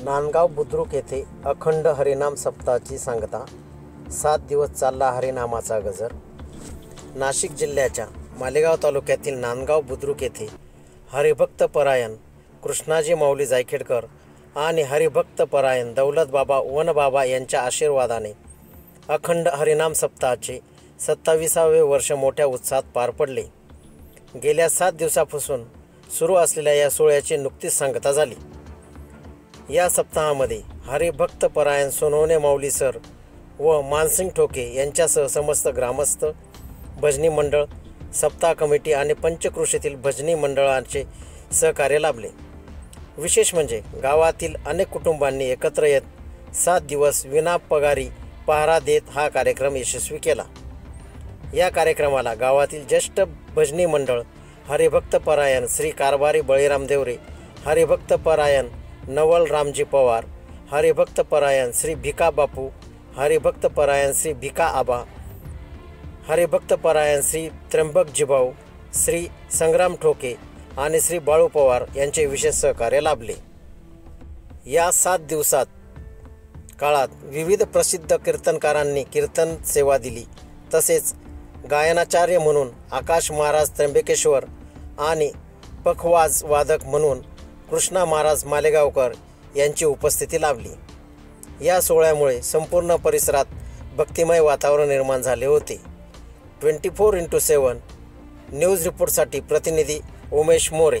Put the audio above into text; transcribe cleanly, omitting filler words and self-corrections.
नांदगाव बुद्रुक येथे अखंड हरिनाम सप्ताहाची सांगता. 7 दिवस चालला हरिनामाचा गजर. नाशिक जिल्ह्याच्या मालेगाव तालुक्यातील नांदगाव बुद्रुक येथे हरिभक्त परायण कृष्णाजी माऊली जायखेडकर आणि हरिभक्त परायण दौलतबाबा वनबाबा यांच्या आशीर्वादाने अखंड हरिनाम सप्ताहाचे 27वे वर्ष मोठ्या उत्साहात पार पडले. गेल्या 7 दिवसापासून सुरू असलेल्या या सोहळ्याची नुकतीच सांगता झाली. या सप्ताहामध्ये हरिभक्त परायण सोनवणे माऊली सर व मानसिंग ठोके यांच्यासह समस्त ग्रामस्थ, भजनी मंडळ, सप्ताह कमिटी आणि पंचक्रोशीतील भजनी मंडळांचे सहकार्य लाभले. विशेष म्हणजे गावातील अनेक कुटुंबांनी एकत्र येत 7 दिवस विनापगारी पहारा देत हा कार्यक्रम यशस्वी केला. या कार्यक्रमाला गावातील ज्येष्ठ भजनी मंडळ हरिभक्त परायण श्री कारभारी बळीराम देवरे, हरिभक्त परायण नवल रामजी पवार, हरिभक्त परायण श्री भिका बापू, हरिभक्त परायण श्री भिका आबा, हरिभक्त परायण श्री त्र्यंबक जिभाऊ, श्री संग्राम ठोके आणि श्री बाळू पवार यांचे विशेष सहकार्य लाभले. या 7 दिवसात काळात विविध प्रसिद्ध कीर्तनकारांनी कीर्तन सेवा दिली. तसेच गायनाचार्य म्हणून आकाश महाराज त्र्यंबकेश्वर आणि पखवाज वादक म्हणून कृष्णा महाराज मालेगावकर यांची उपस्थिती लाभली. या सोहळ्यामुळे संपूर्ण परिसरात भक्तिमय वातावरण निर्माण झाले होते. 24x7 न्यूज रिपोर्टसाठी प्रतिनिधी उमेश मोरे.